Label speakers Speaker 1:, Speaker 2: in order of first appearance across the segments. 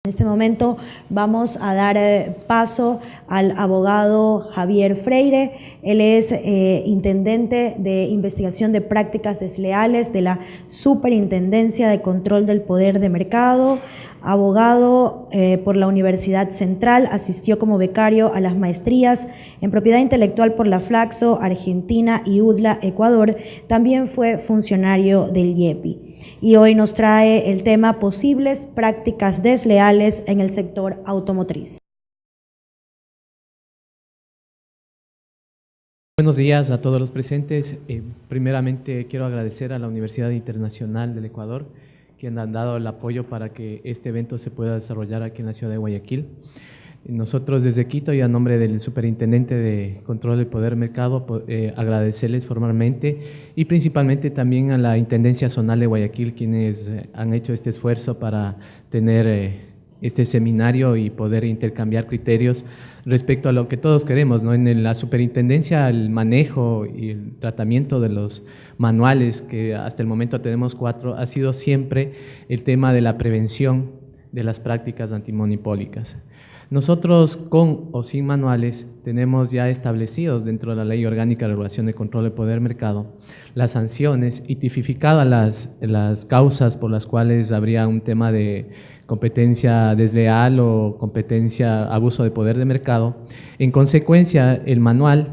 Speaker 1: En este momento vamos a dar paso al abogado Javier Freire. Él es intendente de investigación de prácticas desleales de la Superintendencia de Control del Poder de Mercado, abogado por la Universidad Central, asistió como becario a las maestrías en propiedad intelectual por la Flaxo, Argentina y UDLA, Ecuador. También fue funcionario del IEPI. Y hoy nos trae el tema posibles prácticas desleales en el sector automotriz.
Speaker 2: Buenos días a todos los presentes. Primeramente quiero agradecer a la Universidad Internacional del Ecuador, quien han dado el apoyo para que este evento se pueda desarrollar aquí en la ciudad de Guayaquil. Nosotros desde Quito y a nombre del Superintendente de Control del Poder Mercado agradecerles formalmente y principalmente también a la Intendencia Zonal de Guayaquil, quienes han hecho este esfuerzo para tener este seminario y poder intercambiar criterios respecto a lo que todos queremos, ¿no? En la superintendencia, el manejo y el tratamiento de los manuales, que hasta el momento tenemos 4, ha sido siempre el tema de la prevención de las prácticas antimonopólicas. Nosotros, con o sin manuales, tenemos ya establecidos dentro de la Ley Orgánica de Regulación de Control del Poder Mercado las sanciones y tipificadas las causas por las cuales habría un tema de competencia desleal o competencia, abuso de poder de mercado. En consecuencia, el manual,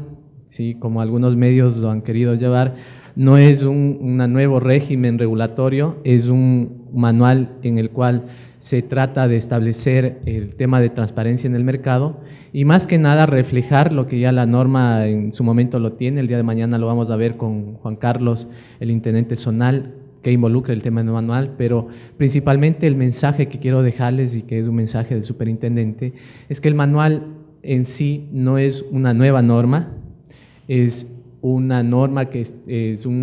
Speaker 2: ¿sí?, como algunos medios lo han querido llevar, no es un nuevo régimen regulatorio, es un manual en el cual se trata de establecer el tema de transparencia en el mercado y más que nada reflejar lo que ya la norma en su momento lo tiene. El día de mañana lo vamos a ver con Juan Carlos, el intendente zonal, que involucra el tema del manual, pero principalmente el mensaje que quiero dejarles y que es un mensaje del superintendente es que el manual en sí no es una nueva norma, es una norma que es un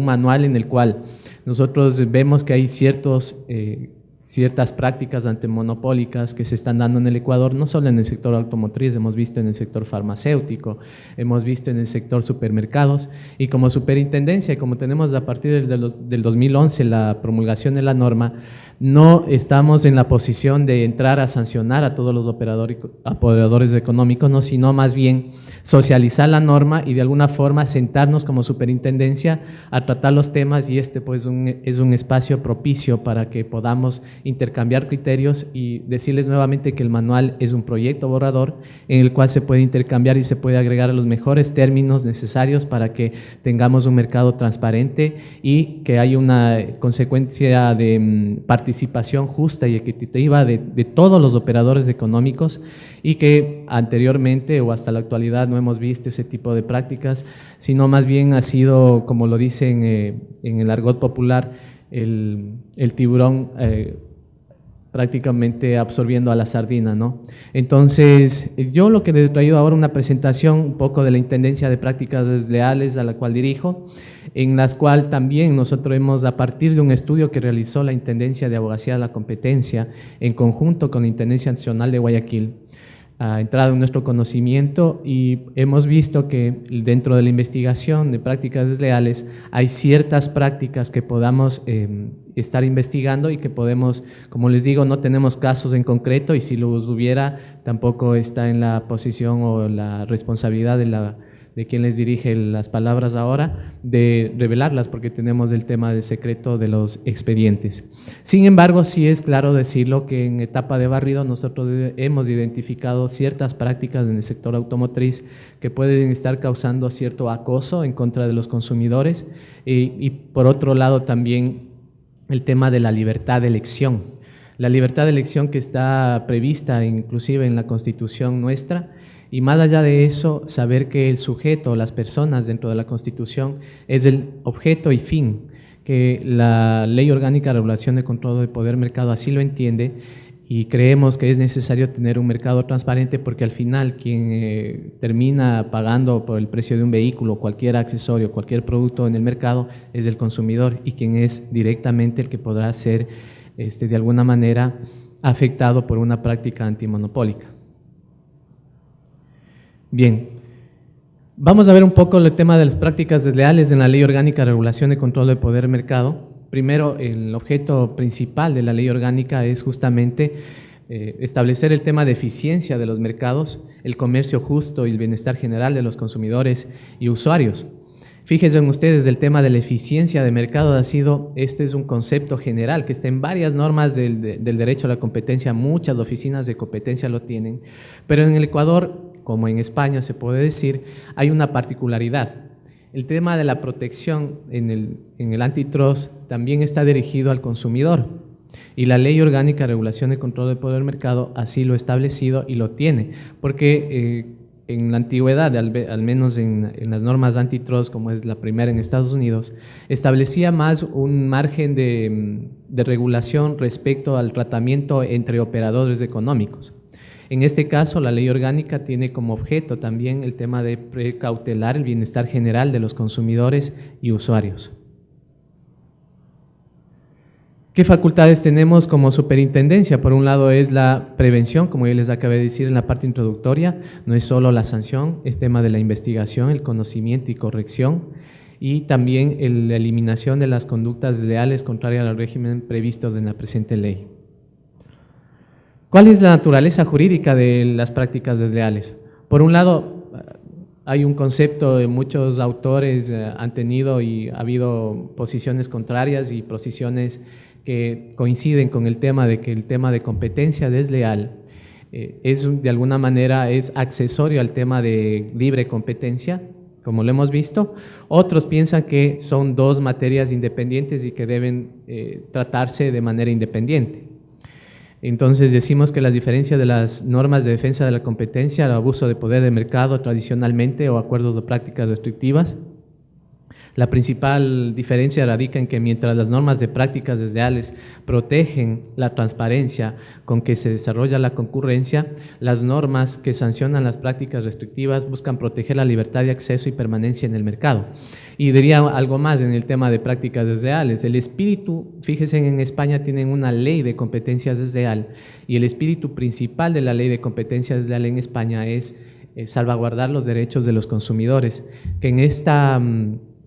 Speaker 2: manual en el cual nosotros vemos que hay ciertas prácticas antimonopólicas que se están dando en el Ecuador, no solo en el sector automotriz, hemos visto en el sector farmacéutico, hemos visto en el sector supermercados, y como superintendencia, como tenemos a partir del 2011 la promulgación de la norma, no estamos en la posición de entrar a sancionar a todos los operadores económicos, no, sino más bien socializar la norma y de alguna forma sentarnos como superintendencia a tratar los temas, y pues es un espacio propicio para que podamos intercambiar criterios y decirles nuevamente que el manual es un proyecto borrador en el cual se puede intercambiar y se puede agregar los mejores términos necesarios para que tengamos un mercado transparente y que haya una consecuencia de participación justa y equitativa de todos los operadores económicos, y que anteriormente o hasta la actualidad no hemos visto ese tipo de prácticas, sino más bien ha sido, como lo dicen en el argot popular, el tiburón prácticamente absorbiendo a la sardina, ¿no? Entonces, yo lo que les he traído ahora una presentación un poco de la Intendencia de Prácticas Desleales a la cual dirijo, en las cual también nosotros hemos, a partir de un estudio que realizó la Intendencia de Abogacía de la Competencia, en conjunto con la Intendencia Nacional de Guayaquil, ha entrado en nuestro conocimiento y hemos visto que dentro de la investigación de prácticas desleales hay ciertas prácticas que podamos estar investigando y que podemos, como les digo, no tenemos casos en concreto, y si los hubiera tampoco está en la posición o la responsabilidad de quien les dirige las palabras ahora, de revelarlas, porque tenemos el tema del secreto de los expedientes. Sin embargo, sí es claro decirlo que en etapa de barrido nosotros hemos identificado ciertas prácticas en el sector automotriz que pueden estar causando cierto acoso en contra de los consumidores y por otro lado también el tema de la libertad de elección. La libertad de elección que está prevista inclusive en la Constitución nuestra. Y más allá de eso, saber que el sujeto, las personas dentro de la Constitución, es el objeto y fin, que la Ley Orgánica de Regulación de Control del Poder Mercado así lo entiende, y creemos que es necesario tener un mercado transparente porque al final quien termina pagando por el precio de un vehículo, cualquier accesorio, cualquier producto en el mercado, es el consumidor, y quien es directamente el que podrá ser de alguna manera afectado por una práctica antimonopólica. Bien, vamos a ver un poco el tema de las prácticas desleales en la Ley Orgánica de Regulación de Control del Poder Mercado. primero, el objeto principal de la ley orgánica es justamente establecer el tema de eficiencia de los mercados, el comercio justo y el bienestar general de los consumidores y usuarios. Fíjense en ustedes, el tema de la eficiencia de mercado este es un concepto general que está en varias normas del derecho a la competencia, muchas oficinas de competencia lo tienen, pero en el Ecuador, como en España se puede decir, hay una particularidad. El tema de la protección en el antitrust también está dirigido al consumidor y la Ley Orgánica de Regulación y Control del Poder del Mercado así lo ha establecido y lo tiene, porque en la antigüedad, al menos en las normas antitrust, como es la primera en Estados Unidos, establecía más un margen de regulación respecto al tratamiento entre operadores económicos. En este caso, la ley orgánica tiene como objeto también el tema de precautelar el bienestar general de los consumidores y usuarios. ¿Qué facultades tenemos como superintendencia? Por un lado es la prevención, como yo les acabé de decir en la parte introductoria, no es solo la sanción, es tema de la investigación, el conocimiento y corrección, y también la eliminación de las conductas desleales contrarias al régimen previsto en la presente ley. ¿Cuál es la naturaleza jurídica de las prácticas desleales? Por un lado, hay un concepto de muchos autores han tenido y ha habido posiciones contrarias y posiciones que coinciden con el tema de que el tema de competencia desleal de alguna manera es accesorio al tema de libre competencia, como lo hemos visto. Otros piensan que son dos materias independientes y que deben tratarse de manera independiente. Entonces decimos que la diferencia de las normas de defensa de la competencia, el abuso de poder de mercado tradicionalmente o acuerdos de prácticas restrictivas, la principal diferencia radica en que mientras las normas de prácticas desleales protegen la transparencia con que se desarrolla la concurrencia, las normas que sancionan las prácticas restrictivas buscan proteger la libertad de acceso y permanencia en el mercado. Y diría algo más en el tema de prácticas desleales. El espíritu, fíjense, en España tienen una ley de competencia desleal y el espíritu principal de la ley de competencia desleal en España es salvaguardar los derechos de los consumidores, que en esta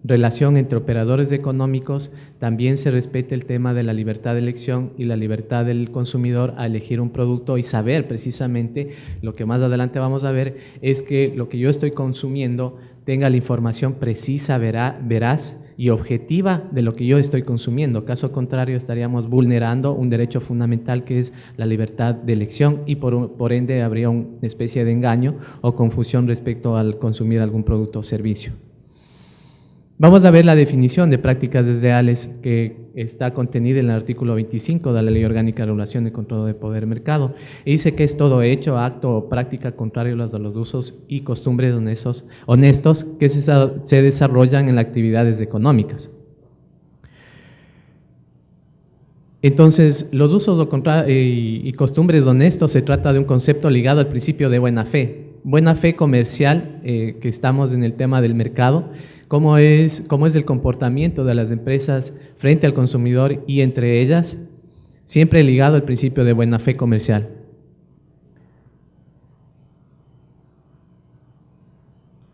Speaker 2: relación entre operadores económicos también se respete el tema de la libertad de elección y la libertad del consumidor a elegir un producto y saber precisamente, lo que más adelante vamos a ver, es que lo que yo estoy consumiendo tenga la información precisa, veraz y objetiva de lo que yo estoy consumiendo. Caso contrario, estaríamos vulnerando un derecho fundamental que es la libertad de elección y por ende habría una especie de engaño o confusión respecto al consumir algún producto o servicio. Vamos a ver la definición de prácticas desleales que está contenida en el artículo 25 de la Ley Orgánica de Regulación y Control del Poder del Mercado. Y dice que es todo hecho, acto o práctica contrario a los usos y costumbres honestos que se desarrollan en las actividades económicas. Entonces, los usos y costumbres honestos se trata de un concepto ligado al principio de buena fe comercial, que estamos en el tema del mercado. ¿Cómo es el comportamiento de las empresas frente al consumidor y entre ellas? Siempre ligado al principio de buena fe comercial.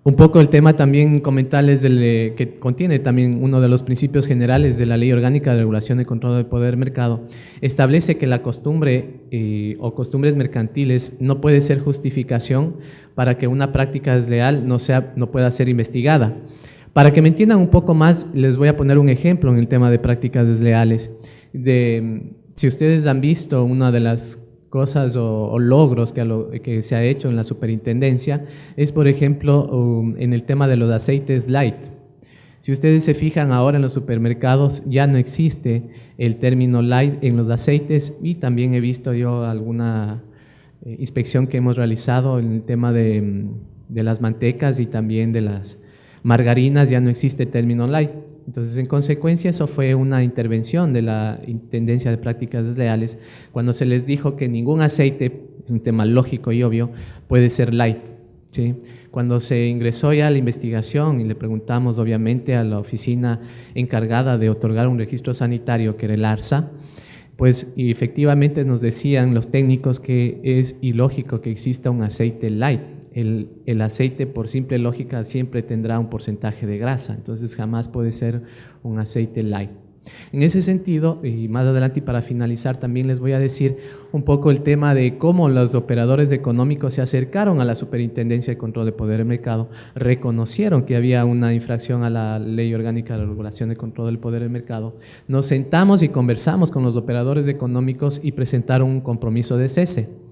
Speaker 2: Un poco el tema también comentarles que contiene también uno de los principios generales de la Ley Orgánica de Regulación y Control del Poder del Mercado, establece que la costumbre o costumbres mercantiles no puede ser justificación para que una práctica desleal no pueda ser investigada. Para que me entiendan un poco más, les voy a poner un ejemplo en el tema de prácticas desleales. Si ustedes han visto una de las cosas o logros que se ha hecho en la superintendencia, es por ejemplo en el tema de los aceites light. Si ustedes se fijan ahora en los supermercados ya no existe el término light en los aceites y también he visto yo alguna inspección que hemos realizado en el tema de las mantecas y también de las margarinas, ya no existe el término light. Entonces, en consecuencia, eso fue una intervención de la Intendencia de Prácticas Desleales cuando se les dijo que ningún aceite, es un tema lógico y obvio, puede ser light, ¿sí? Cuando se ingresó ya a la investigación y le preguntamos obviamente a la oficina encargada de otorgar un registro sanitario, que era el ARSA, pues y efectivamente nos decían los técnicos que es ilógico que exista un aceite light. El aceite, por simple lógica, siempre tendrá un porcentaje de grasa, entonces jamás puede ser un aceite light. En ese sentido, y más adelante y para finalizar, también les voy a decir un poco el tema de cómo los operadores económicos se acercaron a la Superintendencia de Control de Poder del Mercado, reconocieron que había una infracción a la Ley Orgánica de Regulación de Control del Poder del Mercado. Nos sentamos y conversamos con los operadores económicos y presentaron un compromiso de cese.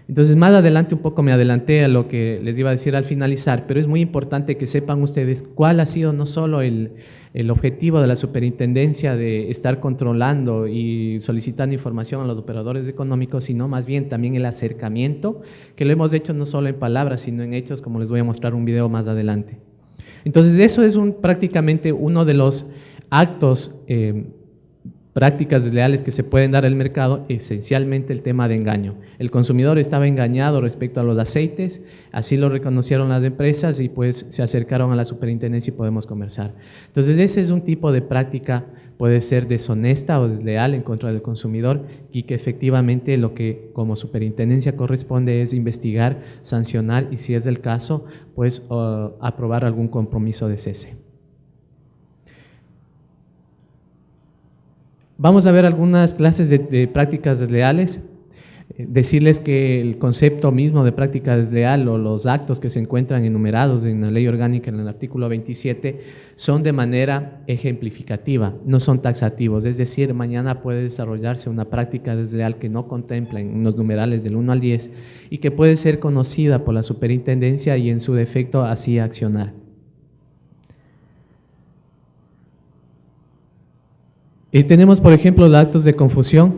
Speaker 2: Entonces, más adelante un poco me adelanté a lo que les iba a decir al finalizar, pero es muy importante que sepan ustedes cuál ha sido no solo el objetivo de la superintendencia de estar controlando y solicitando información a los operadores económicos, sino más bien también el acercamiento, que lo hemos hecho no solo en palabras, sino en hechos, como les voy a mostrar un video más adelante. Entonces, eso es prácticamente uno de los actos prácticas desleales que se pueden dar al mercado, esencialmente el tema de engaño. El consumidor estaba engañado respecto a los aceites, así lo reconocieron las empresas y pues se acercaron a la superintendencia y podemos conversar. Entonces ese es un tipo de práctica, puede ser deshonesta o desleal en contra del consumidor y que efectivamente lo que como superintendencia corresponde es investigar, sancionar y si es el caso, pues aprobar algún compromiso de cese. Vamos a ver algunas clases de prácticas desleales. Decirles que el concepto mismo de práctica desleal o los actos que se encuentran enumerados en la Ley Orgánica en el artículo 27 son de manera ejemplificativa, no son taxativos. Es decir, mañana puede desarrollarse una práctica desleal que no contempla en unos numerales del 1 al 10 y que puede ser conocida por la superintendencia y en su defecto así accionar. Tenemos, por ejemplo, los actos de confusión.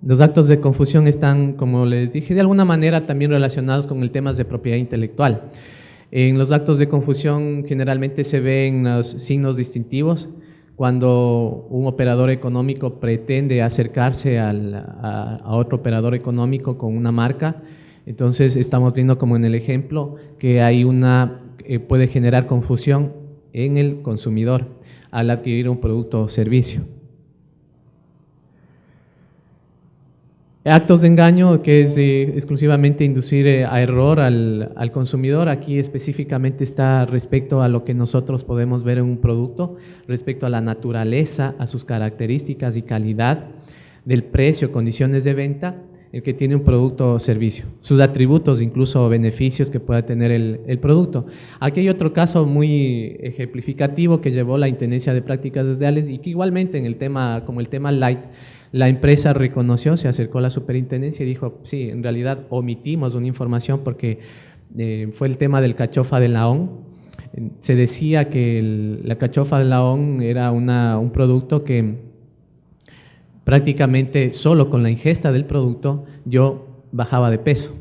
Speaker 2: Los actos de confusión están, como les dije, de alguna manera también relacionados con el tema de propiedad intelectual. En los actos de confusión generalmente se ven los signos distintivos. Cuando un operador económico pretende acercarse a otro operador económico con una marca, entonces estamos viendo como en el ejemplo que hay puede generar confusión en el consumidor al adquirir un producto o servicio. Actos de engaño, que es exclusivamente inducir a error al consumidor. Aquí específicamente está respecto a lo que nosotros podemos ver en un producto, respecto a la naturaleza, a sus características y calidad, del precio, condiciones de venta, el que tiene un producto o servicio, sus atributos, incluso beneficios que pueda tener el producto. Aquí hay otro caso muy ejemplificativo que llevó la Intendencia de Prácticas Desleales y que igualmente en el tema, como el tema Light, la empresa reconoció, se acercó a la superintendencia y dijo, sí, en realidad omitimos una información porque fue el tema del cachofa de Laón. Se decía que la cachofa de Laón era un producto que prácticamente solo con la ingesta del producto yo bajaba de peso.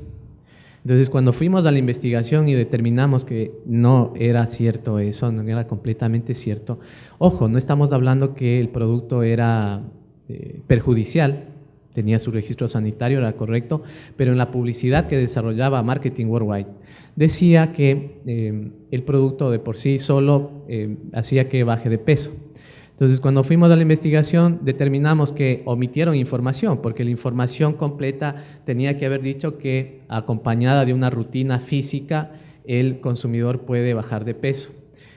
Speaker 2: Entonces cuando fuimos a la investigación y determinamos que no era cierto eso, no era completamente cierto, ojo, no estamos hablando que el producto era perjudicial, tenía su registro sanitario, era correcto, pero en la publicidad que desarrollaba Marketing Worldwide decía que el producto de por sí solo hacía que baje de peso. Entonces cuando fuimos a la investigación determinamos que omitieron información porque la información completa tenía que haber dicho que acompañada de una rutina física el consumidor puede bajar de peso.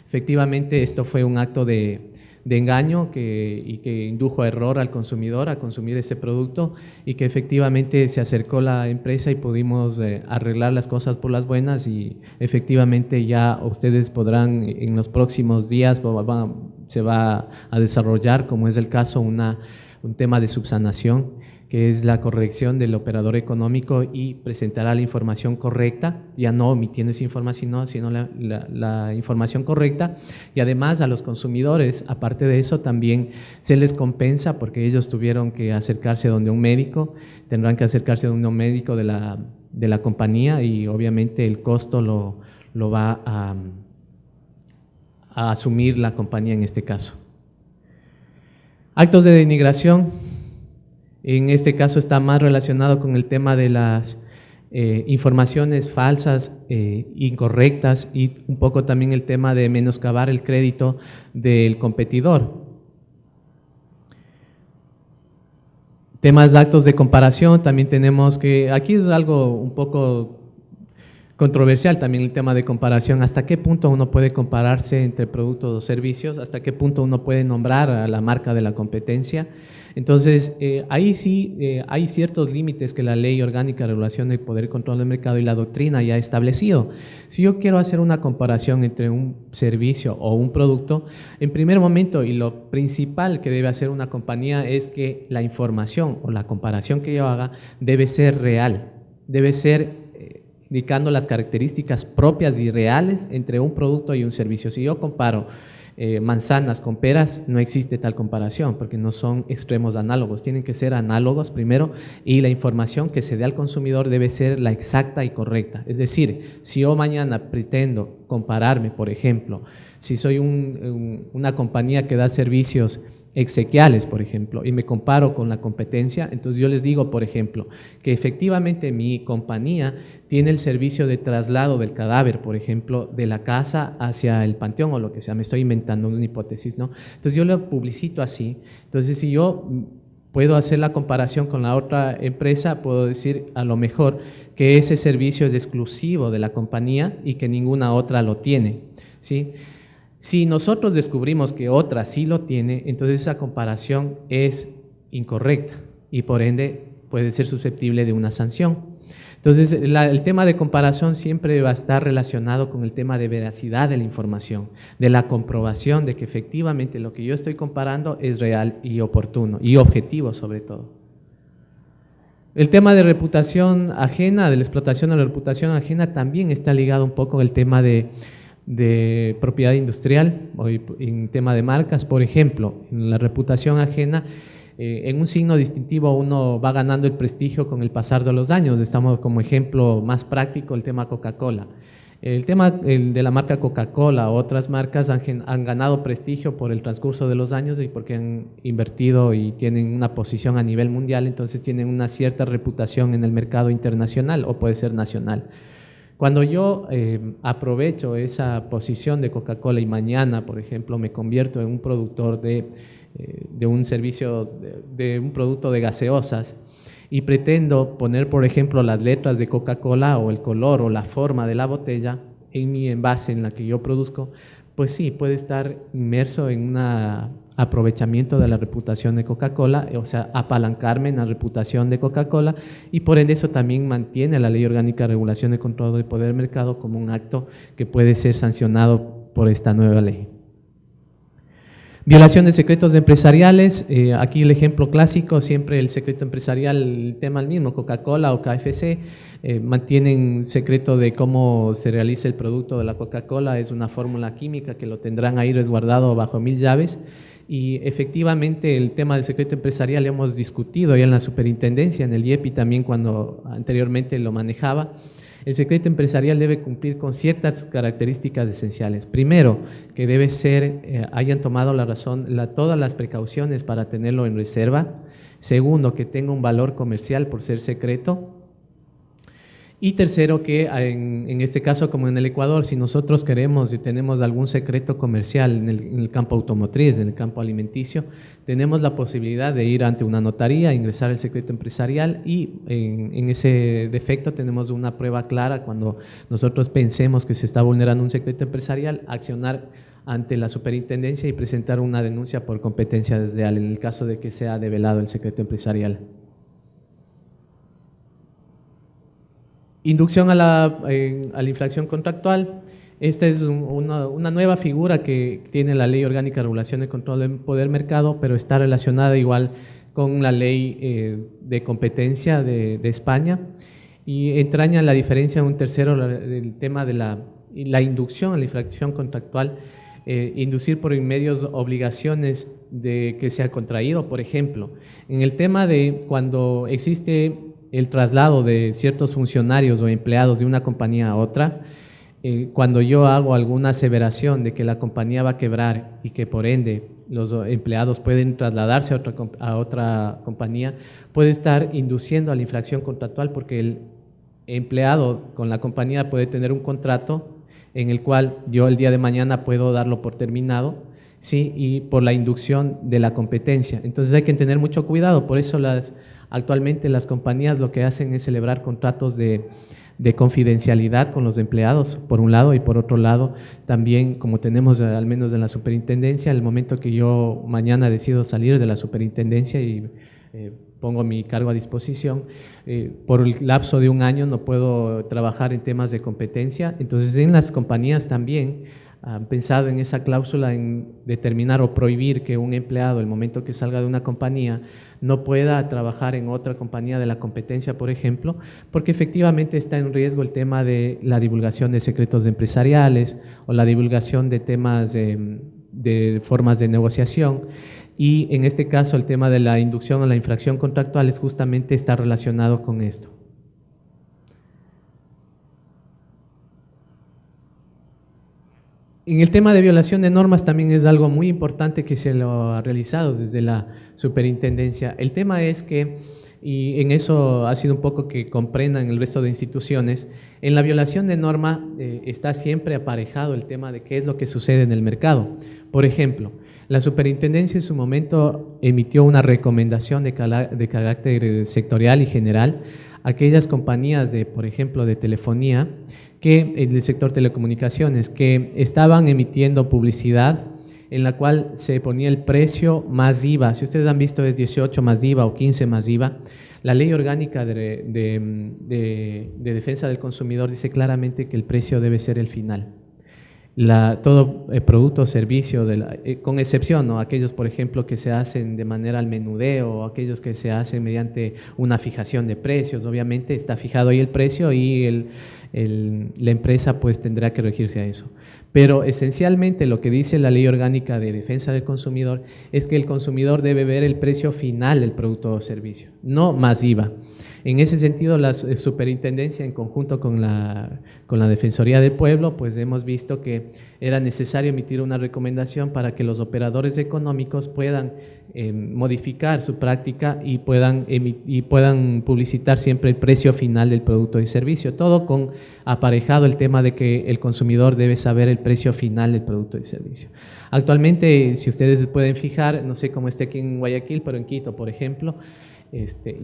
Speaker 2: Efectivamente esto fue un acto de engaño y que indujo a error al consumidor a consumir ese producto y que efectivamente se acercó la empresa y pudimos arreglar las cosas por las buenas y efectivamente ya ustedes podrán en los próximos días se va a desarrollar, como es el caso, un tema de subsanación, que es la corrección del operador económico y presentará la información correcta, ya no omitiendo esa información, sino la información correcta, y además a los consumidores, aparte de eso, también se les compensa porque ellos tuvieron que acercarse donde un médico, tendrán que acercarse donde un médico de la compañía y obviamente el costo lo va a asumir la compañía en este caso. Actos de denigración. En este caso está más relacionado con el tema de las informaciones falsas, incorrectas y un poco también el tema de menoscabar el crédito del competidor. Temas de actos de comparación, también tenemos que, aquí es algo un poco controversial también el tema de comparación, hasta qué punto uno puede compararse entre productos o servicios, hasta qué punto uno puede nombrar a la marca de la competencia. Entonces, ahí sí hay ciertos límites que la Ley Orgánica de Regulación del Poder y Control del Mercado y la doctrina ya ha establecido. Si yo quiero hacer una comparación entre un servicio o un producto, en primer momento, y lo principal que debe hacer una compañía es que la información o la comparación que yo haga debe ser real, debe ser indicando las características propias y reales entre un producto y un servicio. Si yo comparo manzanas con peras, no existe tal comparación porque no son extremos análogos, tienen que ser análogos primero, y la información que se dé al consumidor debe ser la exacta y correcta. Es decir, si yo mañana pretendo compararme, por ejemplo, si soy una compañía que da servicios exequiales, por ejemplo, y me comparo con la competencia, entonces yo les digo, por ejemplo, que efectivamente mi compañía tiene el servicio de traslado del cadáver, por ejemplo, de la casa hacia el panteón o lo que sea, me estoy inventando una hipótesis, ¿no? Entonces yo lo publicito así. Entonces, si yo puedo hacer la comparación con la otra empresa, puedo decir a lo mejor que ese servicio es exclusivo de la compañía y que ninguna otra lo tiene, ¿sí? Si nosotros descubrimos que otra sí lo tiene, entonces esa comparación es incorrecta y por ende puede ser susceptible de una sanción. Entonces, el tema de comparación siempre va a estar relacionado con el tema de veracidad de la información, de la comprobación de que efectivamente lo que yo estoy comparando es real y oportuno y objetivo sobre todo. El tema de reputación ajena, de la explotación de la reputación ajena, también está ligado un poco al tema de propiedad industrial o en tema de marcas. Por ejemplo, en la reputación ajena, en un signo distintivo uno va ganando el prestigio con el pasar de los años. Estamos como ejemplo más práctico el tema Coca-Cola. El tema de la marca Coca-Cola o otras marcas han ganado prestigio por el transcurso de los años y porque han invertido y tienen una posición a nivel mundial, entonces tienen una cierta reputación en el mercado internacional o puede ser nacional. Cuando yo aprovecho esa posición de Coca-Cola y mañana, por ejemplo, me convierto en un productor de un servicio, de un producto de gaseosas y pretendo poner, por ejemplo, las letras de Coca-Cola o el color o la forma de la botella en mi envase en la que yo produzco, pues sí, puede estar inmerso en un aprovechamiento de la reputación de Coca-Cola, o sea, apalancarme en la reputación de Coca-Cola y por ende eso también mantiene la Ley Orgánica de Regulación de Control del Poder del Mercado como un acto que puede ser sancionado por esta nueva ley. Violación de secretos empresariales, aquí el ejemplo clásico, siempre el secreto empresarial, el tema el mismo, Coca-Cola o KFC, mantienen secreto de cómo se realiza el producto de la Coca-Cola, es una fórmula química que lo tendrán ahí resguardado bajo 1000 llaves y efectivamente el tema del secreto empresarial lo hemos discutido ya en la superintendencia, en el IEPI también cuando anteriormente lo manejaba. El secreto empresarial debe cumplir con ciertas características esenciales. Primero, que debe ser, hayan tomado todas las precauciones para tenerlo en reserva. Segundo, que tenga un valor comercial por ser secreto. Y tercero, que en este caso, como en el Ecuador, si nosotros queremos y tenemos algún secreto comercial en el campo automotriz, en el campo alimenticio, tenemos la posibilidad de ir ante una notaría, ingresar el secreto empresarial y en ese defecto tenemos una prueba clara cuando nosotros pensemos que se está vulnerando un secreto empresarial, accionar ante la superintendencia y presentar una denuncia por competencia desleal en el caso de que sea develado el secreto empresarial. Inducción a la infracción contractual. Esta es una nueva figura que tiene la Ley Orgánica de Regulación y Control del Poder Mercado, pero está relacionada igual con la ley de competencia de España y entraña la diferencia en un tercero, el tema de la inducción a la infracción contractual, inducir por medios obligaciones de que sea contraído, por ejemplo, en el tema de cuando existe el traslado de ciertos funcionarios o empleados de una compañía a otra, cuando yo hago alguna aseveración de que la compañía va a quebrar y que por ende los empleados pueden trasladarse a otra compañía, puede estar induciendo a la infracción contractual porque el empleado con la compañía puede tener un contrato en el cual yo el día de mañana puedo darlo por terminado, ¿sí? Y por la inducción de la competencia. Entonces hay que tener mucho cuidado, por eso actualmente las compañías lo que hacen es celebrar contratos de de confidencialidad con los empleados, por un lado, y por otro lado, también como tenemos al menos en la superintendencia, el momento que yo mañana decido salir de la superintendencia y pongo mi cargo a disposición, por el lapso de un año no puedo trabajar en temas de competencia. Entonces en las compañías también han pensado en esa cláusula en determinar o prohibir que un empleado, el momento que salga de una compañía, no pueda trabajar en otra compañía de la competencia, por ejemplo, porque efectivamente está en riesgo el tema de la divulgación de secretos empresariales o la divulgación de temas de formas de negociación. Y en este caso el tema de la inducción a la infracción contractual justamente está relacionado con esto. En el tema de violación de normas también es algo muy importante que se lo ha realizado desde la superintendencia. El tema es que, y en eso ha sido un poco que comprendan el resto de instituciones, en la violación de norma está siempre aparejado el tema de qué es lo que sucede en el mercado. Por ejemplo, la superintendencia en su momento emitió una recomendación de carácter sectorial y general a aquellas compañías de, por ejemplo, de telefonía, que en el sector telecomunicaciones, que estaban emitiendo publicidad en la cual se ponía el precio más IVA. Si ustedes han visto, es 18 más IVA o 15 más IVA. La ley orgánica de defensa del consumidor dice claramente que el precio debe ser el final. Todo producto o servicio, con excepción, ¿no?, aquellos, por ejemplo, que se hacen de manera al menudeo, o aquellos que se hacen mediante una fijación de precios, obviamente está fijado ahí el precio y la empresa pues tendrá que regirse a eso. Pero esencialmente lo que dice la ley orgánica de defensa del consumidor es que el consumidor debe ver el precio final del producto o servicio, no más IVA. En ese sentido, la superintendencia en conjunto con la Defensoría del Pueblo, pues hemos visto que era necesario emitir una recomendación para que los operadores económicos puedan modificar su práctica y puedan publicitar siempre el precio final del producto y servicio, todo con aparejado el tema de que el consumidor debe saber el precio final del producto y servicio. Actualmente, si ustedes pueden fijar, no sé cómo esté aquí en Guayaquil, pero en Quito, por ejemplo,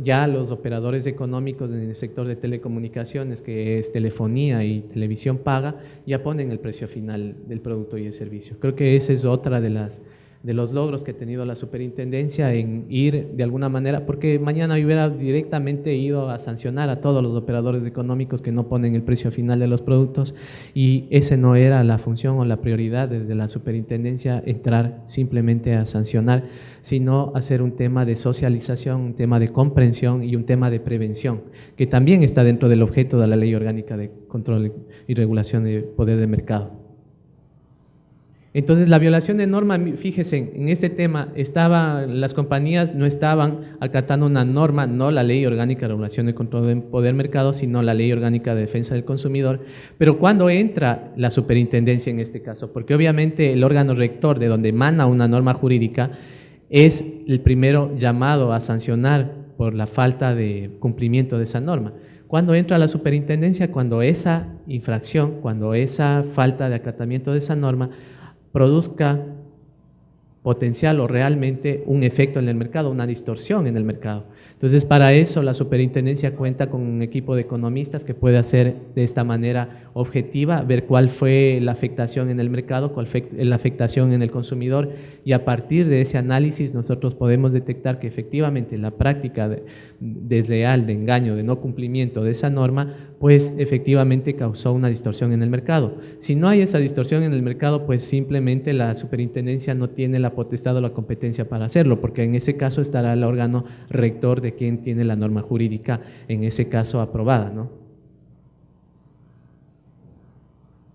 Speaker 2: ya los operadores económicos en el sector de telecomunicaciones, que es telefonía y televisión paga, ya ponen el precio final del producto y el servicio. Creo que esa es otra de los logros que ha tenido la superintendencia en ir de alguna manera, porque mañana hubiera directamente ido a sancionar a todos los operadores económicos que no ponen el precio final de los productos, y esa no era la función o la prioridad desde la superintendencia, entrar simplemente a sancionar, sino hacer un tema de socialización, un tema de comprensión y un tema de prevención, que también está dentro del objeto de la Ley Orgánica de Control y Regulación de Poder de Mercado. Entonces, la violación de norma, fíjense, en este tema las compañías no estaban acatando una norma, no la Ley Orgánica de Regulación de Control de Poder Mercado, sino la Ley Orgánica de Defensa del Consumidor. Pero cuando entra la superintendencia en este caso, porque obviamente el órgano rector de donde emana una norma jurídica es el primero llamado a sancionar por la falta de cumplimiento de esa norma. Cuando entra la superintendencia, cuando esa infracción, cuando esa falta de acatamiento de esa norma produzca potencial o realmente un efecto en el mercado, una distorsión en el mercado. Entonces, para eso la superintendencia cuenta con un equipo de economistas que puede hacer de esta manera objetiva, ver cuál fue la afectación en el mercado, cuál fue la afectación en el consumidor, y a partir de ese análisis nosotros podemos detectar que efectivamente la práctica desleal, de engaño, de no cumplimiento de esa norma, pues efectivamente causó una distorsión en el mercado. Si no hay esa distorsión en el mercado, pues simplemente la superintendencia no tiene la potestad o la competencia para hacerlo, porque en ese caso estará el órgano rector de quien tiene la norma jurídica, en ese caso aprobada, ¿no?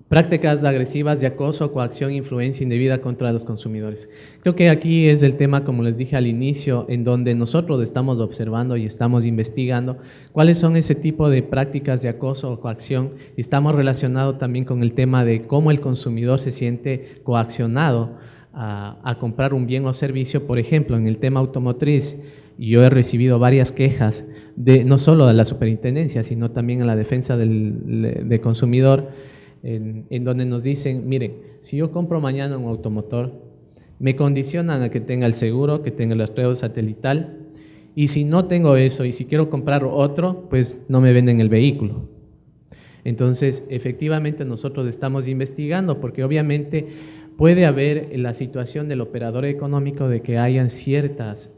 Speaker 2: Prácticas agresivas de acoso, coacción, influencia indebida contra los consumidores. Creo que aquí es el tema, como les dije al inicio, en donde nosotros estamos observando y estamos investigando cuáles son ese tipo de prácticas de acoso o coacción, y estamos relacionados también con el tema de cómo el consumidor se siente coaccionado a comprar un bien o servicio. Por ejemplo, en el tema automotriz, yo he recibido varias quejas, no solo de la superintendencia, sino también en la defensa del consumidor, en donde nos dicen, miren, si yo compro mañana un automotor, me condicionan a que tenga el seguro, que tenga el rastreo satelital, y si no tengo eso y si quiero comprar otro, pues no me venden el vehículo. Entonces, efectivamente nosotros estamos investigando porque obviamente puede haber la situación del operador económico de que hayan ciertas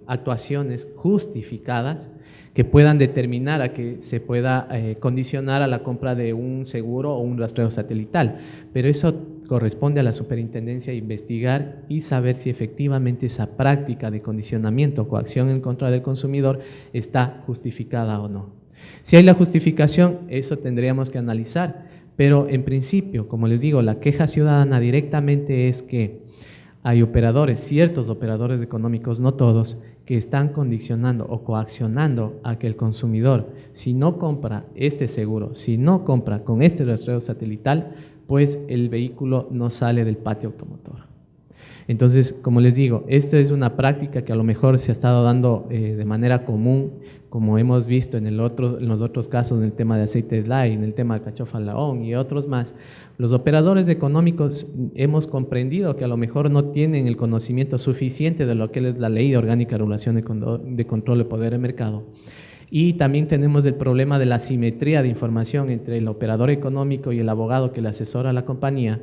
Speaker 2: actuaciones justificadas que puedan determinar a que se pueda condicionar a la compra de un seguro o un rastreo satelital, pero eso corresponde a la superintendencia investigar y saber si efectivamente esa práctica de condicionamiento o coacción en contra del consumidor está justificada o no. Si hay la justificación, eso tendríamos que analizar, pero en principio, como les digo, la queja ciudadana directamente es que hay operadores, ciertos operadores económicos, no todos, que están condicionando o coaccionando a que el consumidor, si no compra este seguro, si no compra con este rastreo satelital, pues el vehículo no sale del patio automotor. Entonces, como les digo, esta es una práctica que a lo mejor se ha estado dando de manera común, como hemos visto en los otros casos, en el tema de aceite Slay, en el tema de cachofa Laón y otros más. Los operadores económicos hemos comprendido que a lo mejor no tienen el conocimiento suficiente de lo que es la Ley Orgánica de Regulación de Control de Poder de Mercado. Y también tenemos el problema de la asimetría de información entre el operador económico y el abogado que le asesora a la compañía,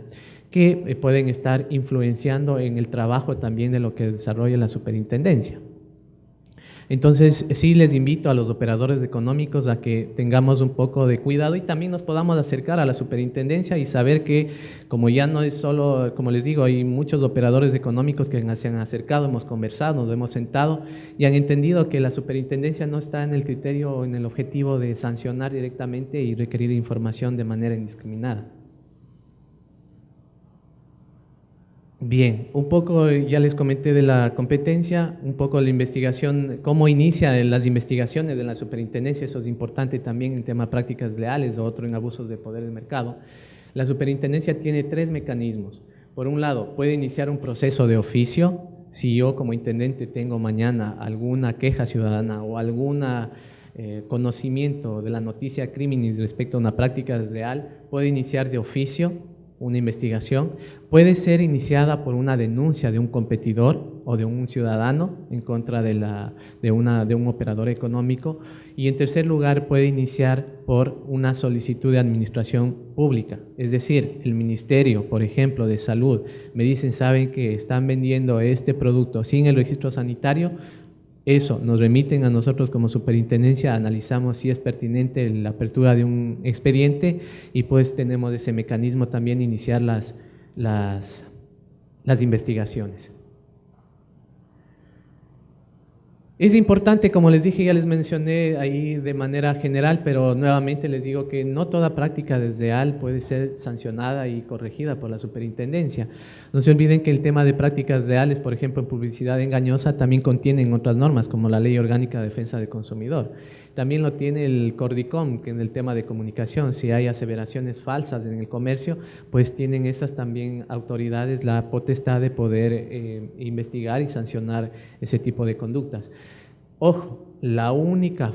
Speaker 2: que pueden estar influenciando en el trabajo también de lo que desarrolla la superintendencia. Entonces, sí les invito a los operadores económicos a que tengamos un poco de cuidado y también nos podamos acercar a la superintendencia y saber que, como ya no es solo, como les digo, hay muchos operadores económicos que se han acercado, hemos conversado, nos hemos sentado y han entendido que la superintendencia no está en el criterio o en el objetivo de sancionar directamente y requerir información de manera indiscriminada. Bien, un poco ya les comenté de la competencia, un poco de la investigación, cómo inicia las investigaciones de la superintendencia, eso es importante también en tema de prácticas leales o otro en abusos de poder del mercado. La superintendencia tiene 3 mecanismos. Por un lado, puede iniciar un proceso de oficio. Si yo como intendente tengo mañana alguna queja ciudadana o alguna conocimiento de la noticia criminis respecto a una práctica desleal, puede iniciar de oficio una investigación, puede ser iniciada por una denuncia de un competidor o de un ciudadano en contra de un operador económico y en tercer lugar puede iniciar por una solicitud de administración pública, es decir, el Ministerio, por ejemplo, de Salud, me dicen, saben que están vendiendo este producto sin el registro sanitario. Eso nos remiten a nosotros como superintendencia, analizamos si es pertinente la apertura de un expediente y pues tenemos ese mecanismo también de iniciar las investigaciones. Es importante, como les dije, ya les mencioné ahí de manera general, pero nuevamente les digo que no toda práctica desleal puede ser sancionada y corregida por la superintendencia. No se olviden que el tema de prácticas leales, por ejemplo, en publicidad engañosa, también contienen otras normas, como la Ley Orgánica de Defensa del Consumidor. También lo tiene el Cordicom, que en el tema de comunicación, si hay aseveraciones falsas en el comercio, pues tienen esas también autoridades la potestad de poder investigar y sancionar ese tipo de conductas. Ojo, la única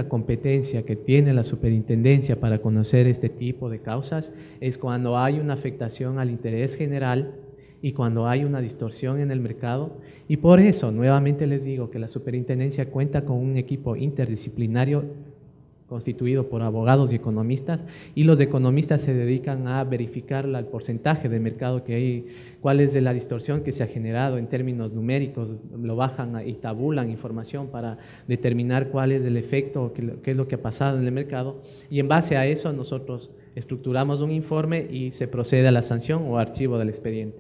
Speaker 2: competencia que tiene la superintendencia para conocer este tipo de causas es cuando hay una afectación al interés general y cuando hay una distorsión en el mercado, y por eso nuevamente les digo que la superintendencia cuenta con un equipo interdisciplinario constituido por abogados y economistas, y los economistas se dedican a verificar el porcentaje de mercado que hay, cuál es la distorsión que se ha generado en términos numéricos, lo bajan y tabulan información para determinar cuál es el efecto, qué es lo que ha pasado en el mercado, y en base a eso nosotros estructuramos un informe y se procede a la sanción o archivo del expediente.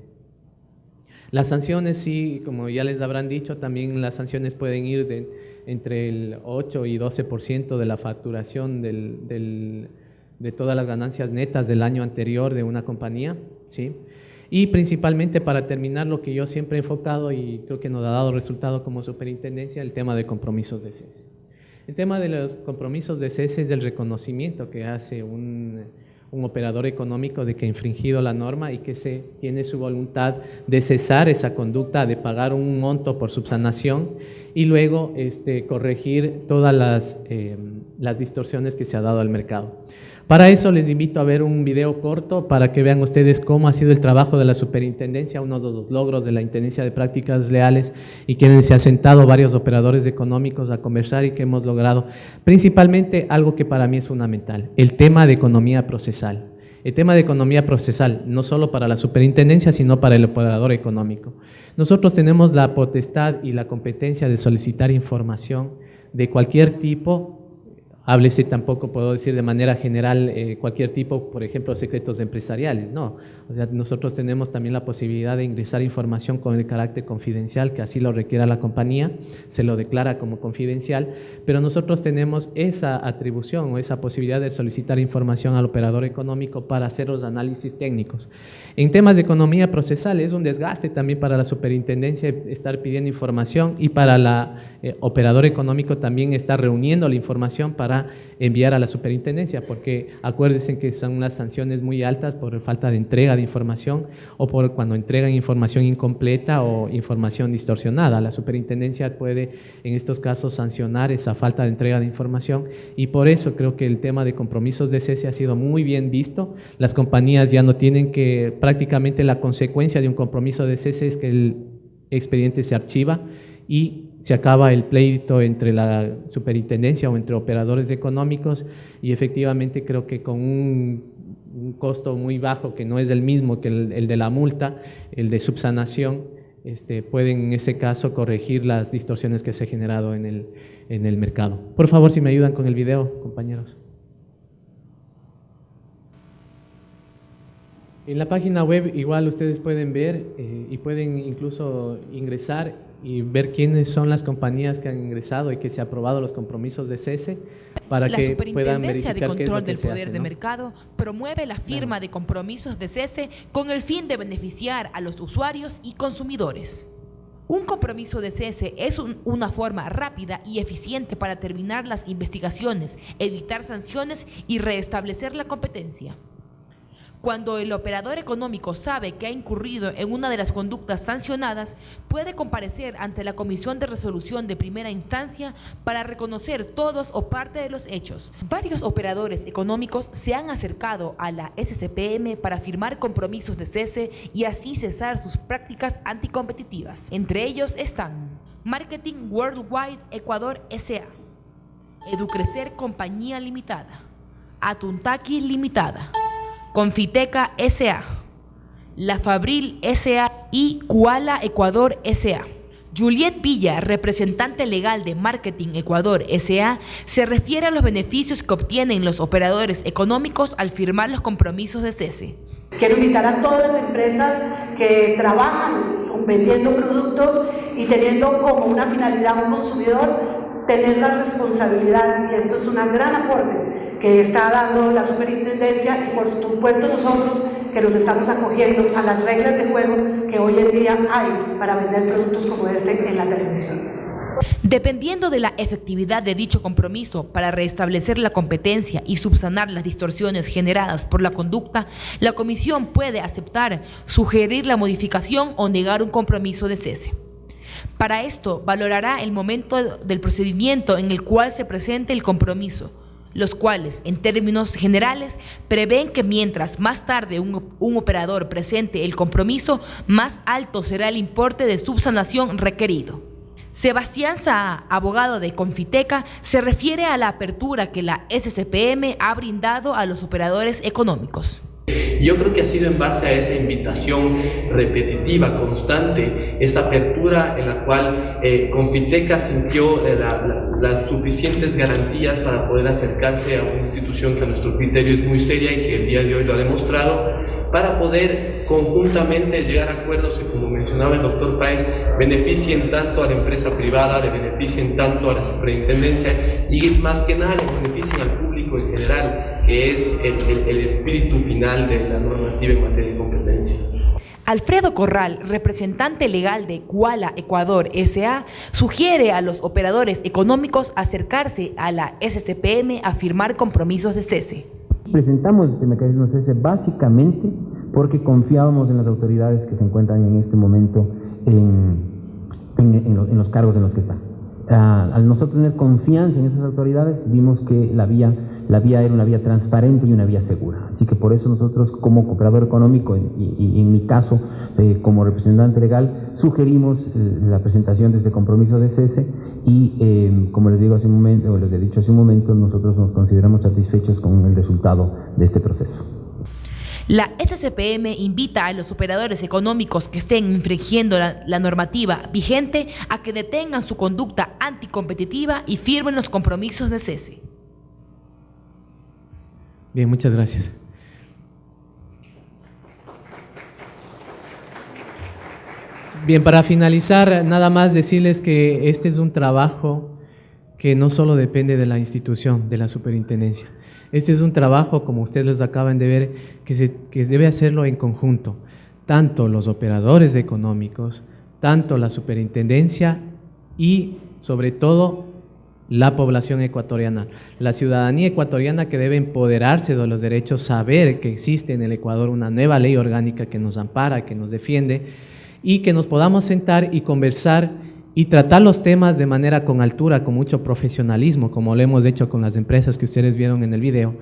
Speaker 2: Las sanciones, sí, como ya les habrán dicho, también las sanciones pueden ir entre el 8 y 12% de la facturación de todas las ganancias netas del año anterior de una compañía, ¿sí? Y principalmente, para terminar, lo que yo siempre he enfocado y creo que nos ha dado resultado como superintendencia, el tema de compromisos de cese. El tema de los compromisos de cese es el reconocimiento que hace un operador económico de que ha infringido la norma y que se tiene su voluntad de cesar esa conducta, de pagar un monto por subsanación y luego corregir todas las distorsiones que se ha dado al mercado. Para eso les invito a ver un video corto para que vean ustedes cómo ha sido el trabajo de la superintendencia, uno de los logros de la Intendencia de Prácticas Leales, y quienes se han sentado varios operadores económicos a conversar y que hemos logrado principalmente algo que para mí es fundamental, el tema de economía procesal. El tema de economía procesal, no solo para la superintendencia, sino para el operador económico. Nosotros tenemos la potestad y la competencia de solicitar información de cualquier tipo. Háblese, tampoco puedo decir de manera general cualquier tipo, por ejemplo, secretos empresariales, no. O sea, nosotros tenemos también la posibilidad de ingresar información con el carácter confidencial, que así lo requiera la compañía, se lo declara como confidencial, pero nosotros tenemos esa atribución o esa posibilidad de solicitar información al operador económico para hacer los análisis técnicos. En temas de economía procesal es un desgaste también para la superintendencia estar pidiendo información, y para la operador económico también estar reuniendo la información para enviar a la superintendencia, porque acuérdense que son unas sanciones muy altas por falta de entrega de información o por cuando entregan información incompleta o información distorsionada. La superintendencia puede en estos casos sancionar esa falta de entrega de información, y por eso creo que el tema de compromisos de cese ha sido muy bien visto. Las compañías ya no tienen que, prácticamente la consecuencia de un compromiso de cese es que el expediente se archiva y se acaba el pleito entre la superintendencia o entre operadores económicos, y efectivamente creo que con un costo muy bajo, que no es el mismo que el de la multa, el de subsanación, pueden en ese caso corregir las distorsiones que se han generado en el mercado. Por favor, si me ayudan con el video, compañeros. En la página web igual ustedes pueden ver y pueden incluso ingresar y ver quiénes son las compañías que han ingresado y que se han aprobado los compromisos de cese para que puedan verificar
Speaker 3: de Control del Poder
Speaker 2: hace,
Speaker 3: de
Speaker 2: ¿no?
Speaker 3: Mercado promueve la firma de compromisos de cese con el fin de beneficiar a los usuarios y consumidores. Un compromiso de cese es una forma rápida y eficiente para terminar las investigaciones, evitar sanciones y restablecer la competencia. Cuando el operador económico sabe que ha incurrido en una de las conductas sancionadas, puede comparecer ante la Comisión de Resolución de Primera Instancia para reconocer todos o parte de los hechos. Varios operadores económicos se han acercado a la SCPM para firmar compromisos de cese y así cesar sus prácticas anticompetitivas. Entre ellos están Marketing Worldwide Ecuador S.A., Educrecer Compañía Limitada, Atuntaqui Limitada, Confiteca S.A., La Fabril S.A. y Koala Ecuador S.A. Juliet Villa, representante legal de Marketing Ecuador S.A., se refiere a los beneficios que obtienen los operadores económicos al firmar los compromisos de cese.
Speaker 4: Quiero invitar a todas las empresas que trabajan vendiendo productos y teniendo como una finalidad un consumidor, tener la responsabilidad, y esto es un gran aporte que está dando la superintendencia y por supuesto nosotros que nos estamos acogiendo a las reglas de juego que hoy en día hay para vender productos como este en la televisión.
Speaker 3: Dependiendo de la efectividad de dicho compromiso para restablecer la competencia y subsanar las distorsiones generadas por la conducta, la Comisión puede aceptar, sugerir la modificación o negar un compromiso de cese. Para esto, valorará el momento del procedimiento en el cual se presente el compromiso, los cuales, en términos generales, prevén que mientras más tarde un operador presente el compromiso, más alto será el importe de subsanación requerido. Sebastián Saa, abogado de Confiteca, se refiere a la apertura que la SCPM ha brindado a los operadores económicos.
Speaker 5: Yo creo que ha sido en base a esa invitación repetitiva, constante, esa apertura en la cual Confiteca sintió las suficientes garantías para poder acercarse a una institución que a nuestro criterio es muy seria y que el día de hoy lo ha demostrado, para poder conjuntamente llegar a acuerdos que, como mencionaba el doctor Páez, beneficien tanto a la empresa privada, le beneficien tanto a la superintendencia y más que nada le beneficien al público en general, que es el espíritu final de la normativa en materia de competencia.
Speaker 3: Alfredo Corral, representante legal de Koala Ecuador S.A., sugiere a los operadores económicos acercarse a la SCPM a firmar compromisos de cese. Presentamos este mecanismo de cese básicamente porque confiábamos en las autoridades que se encuentran en este momento en los cargos en los que están. Al nosotros tener confianza en esas autoridades, vimos que la vía
Speaker 6: la vía era una vía transparente y una vía segura. Así que por eso nosotros como cooperador económico y en mi caso como representante legal sugerimos la presentación de este compromiso de cese y como les digo hace un momento, o les he dicho hace un momento, nosotros nos consideramos satisfechos con el resultado de este proceso.
Speaker 3: La SCPM invita a los operadores económicos que estén infringiendo la normativa vigente a que detengan su conducta anticompetitiva y firmen los compromisos de cese.
Speaker 2: Bien, muchas gracias. Bien, para finalizar, nada más decirles que este es un trabajo que no solo depende de la institución, de la superintendencia. Este es un trabajo, como ustedes les acaban de ver, que debe hacerlo en conjunto, tanto los operadores económicos, tanto la superintendencia y, sobre todo, la población ecuatoriana, la ciudadanía ecuatoriana que debe empoderarse de los derechos, saber que existe en el Ecuador una nueva ley orgánica que nos ampara, que nos defiende, y que nos podamos sentar y conversar y tratar los temas de manera con altura, con mucho profesionalismo, como lo hemos hecho con las empresas que ustedes vieron en el video.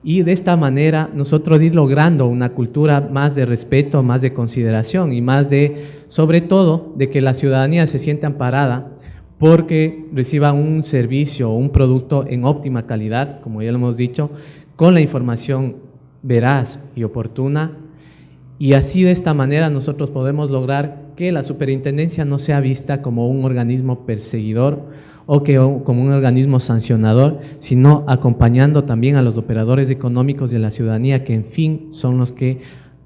Speaker 2: Y de esta manera nosotros ir logrando una cultura más de respeto, más de consideración y más de, sobre todo, de que la ciudadanía se sienta amparada porque reciba un servicio o un producto en óptima calidad, como ya lo hemos dicho, con la información veraz y oportuna. Y así de esta manera nosotros podemos lograr que la superintendencia no sea vista como un organismo perseguidor o como un organismo sancionador, sino acompañando también a los operadores económicos y a la ciudadanía, que en fin son los que,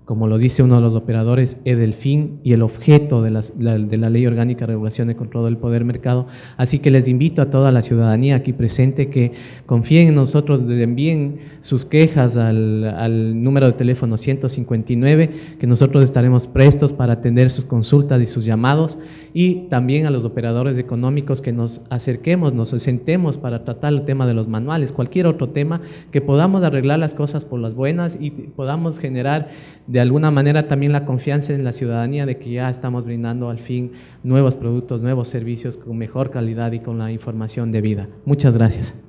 Speaker 2: como lo dice uno de los operadores, es el fin y el objeto de la Ley Orgánica de Regulación y Control del Poder Mercado. Así que les invito a toda la ciudadanía aquí presente que confíen en nosotros, envíen sus quejas al número de teléfono 159, que nosotros estaremos prestos para atender sus consultas y sus llamados, y también a los operadores económicos que nos acerquemos, nos sentemos para tratar el tema de los manuales, cualquier otro tema, que podamos arreglar las cosas por las buenas y podamos generar de alguna manera también la confianza en la ciudadanía de que ya estamos brindando al fin nuevos productos, nuevos servicios con mejor calidad y con la información debida. Muchas gracias.